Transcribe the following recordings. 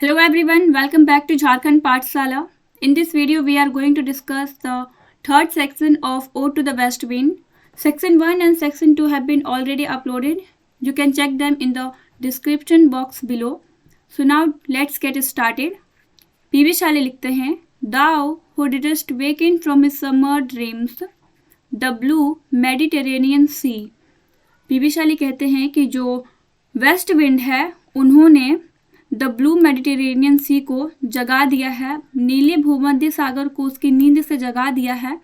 Hello everyone, welcome back to Jharkhand Pathsala. In this video, we are going to discuss the third section of Ode to the West Wind. Section 1 and Section 2 have been already uploaded. You can check them in the description box below. So now let's get started. P B Shelley लिखते हैं, Thou who didst waken from his summer dreams, the blue Mediterranean Sea. P B Shelley कहते हैं कि जो west wind है उन्होंने the blue Mediterranean सी को जगा दिया है, नीले भूमध्य सागर को उसकी नींद से जगा दिया है.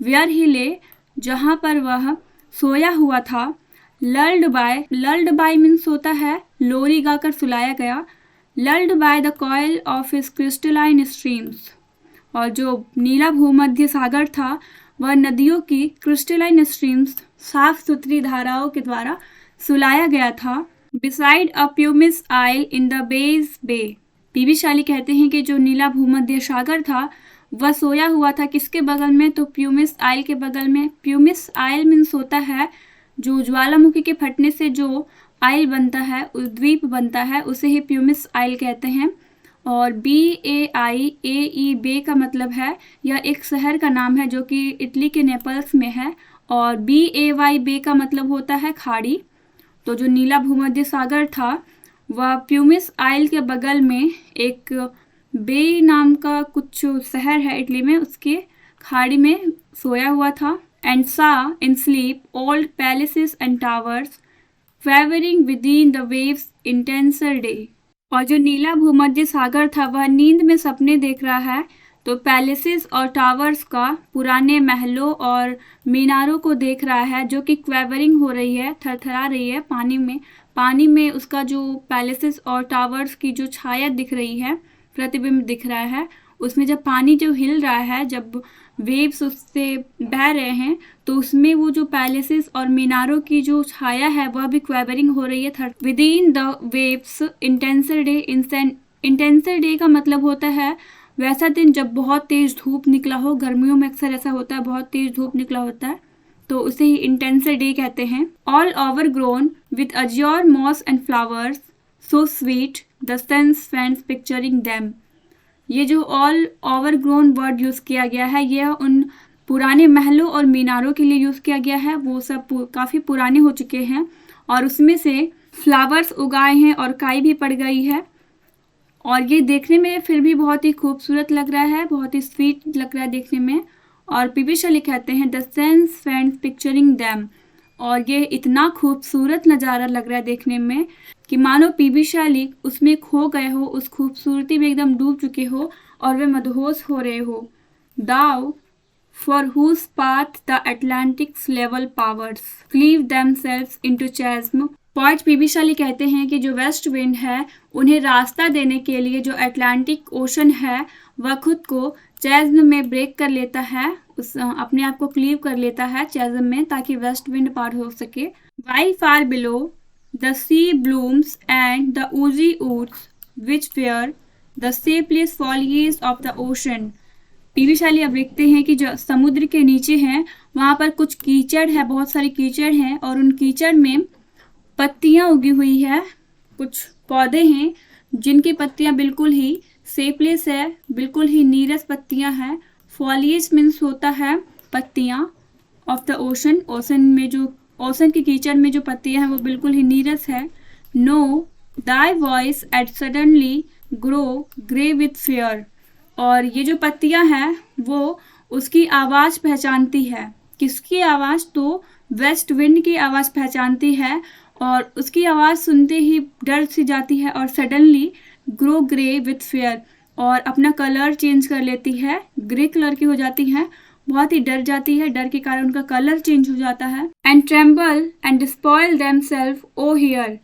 वेयर ही ले, जहाँ पर वह सोया हुआ था. लल्ड बाय मीन्स होता है लोरी गाकर सुलाया गया. Lulled by the coil of his crystalline streams, और जो नीला भूमध्य सागर था वह नदियों की क्रिस्टलाइन स्ट्रीम्स साफ सुथरी धाराओं के द्वारा सुलाया गया था. Beside a pumice isle in the Baiae's bay. PB Shelley कहते हैं कि जो नीला भूमध्य सागर था वह सोया हुआ था किसके बगल में, तो प्यूमिस आइल के बगल में. प्यूमिस आइल मीन्स होता है जो ज्वालामुखी के फटने से जो आइल बनता है, द्वीप बनता है, उसे ही प्यूमिस आइल कहते हैं. और BAIAE बे का मतलब है यह एक शहर का नाम है जो कि इटली के नेपल्स में है. और BAY बे का मतलब होता है खाड़ी. तो जो नीला भूमध्य सागर था वह प्यूमिस आइल के बगल में एक बे नाम का कुछ शहर है इटली में, उसके खाड़ी में सोया हुआ था. And saw in sleep old palaces and towers quivering within the waves intenser day. और जो नीला भूमध्य सागर था वह नींद में सपने देख रहा है, तो पैलेसेस और टावर्स का, पुराने महलों और मीनारों को देख रहा है जो कि क्वेवरिंग हो रही है, थरथरा रही है पानी में उसका जो पैलेसेस और टावर्स की जो छाया दिख रही है, प्रतिबिंब दिख रहा है, उसमें जब पानी जो हिल रहा है, जब वेव्स उससे बह रहे हैं, तो उसमें वो जो पैलेसेस और मीनारों की जो छाया है वह भी क्वेवरिंग हो रही है. Within the waves intenser day. Intenser day का मतलब होता है वैसा दिन जब बहुत तेज धूप निकला हो. गर्मियों में अक्सर ऐसा होता है, बहुत तेज धूप निकला होता है, तो उसे ही इंटेंसर डे कहते हैं. All over grown with azure moss and flowers so sweet the sense faints picturing them. ये जो all over grown word use किया गया है यह उन पुराने महलों और मीनारों के लिए यूज़ किया गया है. वो सब काफ़ी पुराने हो चुके हैं और उसमें से फ्लावर्स उगाए हैं और काई भी पड़ गई है, और ये देखने में फिर भी बहुत ही खूबसूरत लग रहा है, बहुत ही स्वीट लग रहा है देखने में. और पीवी शाली कहते हैं the sense friends picturing them, और ये इतना खूबसूरत नज़ारा लग रहा है देखने में कि मानो पीवी शाली उसमें खो गए हो, उस खूबसूरती में एकदम डूब चुके हो और वे मदहोश हो रहे हो. Thou for whose path the Atlantic's level powers cleave themselves into chasms. Poet P B Shelley कहते हैं कि जो वेस्ट विंड है उन्हें रास्ता देने के लिए जो अटलांटिक ओशन है वह खुद को चैज्म में ब्रेक कर लेता है, उस अपने आप को क्लीव कर लेता है चैज्म में, ताकि वेस्ट विंड पार हो सके. While far below the sea blooms and the oozy woods which wear the shapeless foliage of the ocean. P B Shelley अब लिखते हैं कि जो समुद्र के नीचे हैं वहाँ पर कुछ कीचड़ है, बहुत सारी कीचड़ हैं, और उन कीचड़ में पत्तियां उगी हुई है, कुछ पौधे हैं जिनकी पत्तियां बिल्कुल ही शेपलेस है, बिल्कुल ही नीरस पत्तियां हैं. फॉलिएज मीन्स होता है पत्तियां, ऑफ द ओशन, ओशन में जो ओशन की कीचड़ में जो पत्तियां हैं वो बिल्कुल ही नीरस है. No thy voice at suddenly grow grey with fair. और ये जो पत्तियां हैं वो उसकी आवाज़ पहचानती है. किसकी आवाज़? तो वेस्ट विंड की आवाज़ पहचानती है, और उसकी आवाज़ सुनते ही डर सी जाती है और suddenly grow grey with fair, और अपना कलर चेंज कर लेती है, ग्रे कलर की हो जाती है, बहुत ही डर जाती है, डर के कारण उनका कलर चेंज हो जाता है. And tremble and spoil themselves O hear.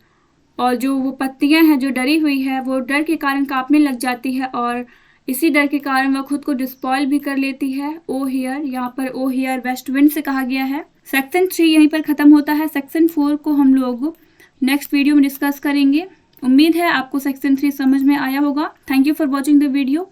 और जो वो पत्तियां हैं जो डरी हुई है वो डर के कारण कांपने लग जाती है, और इसी डर के कारण वह खुद को डिस्पॉइल भी कर लेती है. ओ हियर, यहाँ पर ओ हियर वेस्ट विंड से कहा गया है. सेक्शन 3 यहीं पर ख़त्म होता है. सेक्शन 4 को हम लोग नेक्स्ट वीडियो में डिस्कस करेंगे. उम्मीद है आपको सेक्शन 3 समझ में आया होगा. Thank you for watching the video.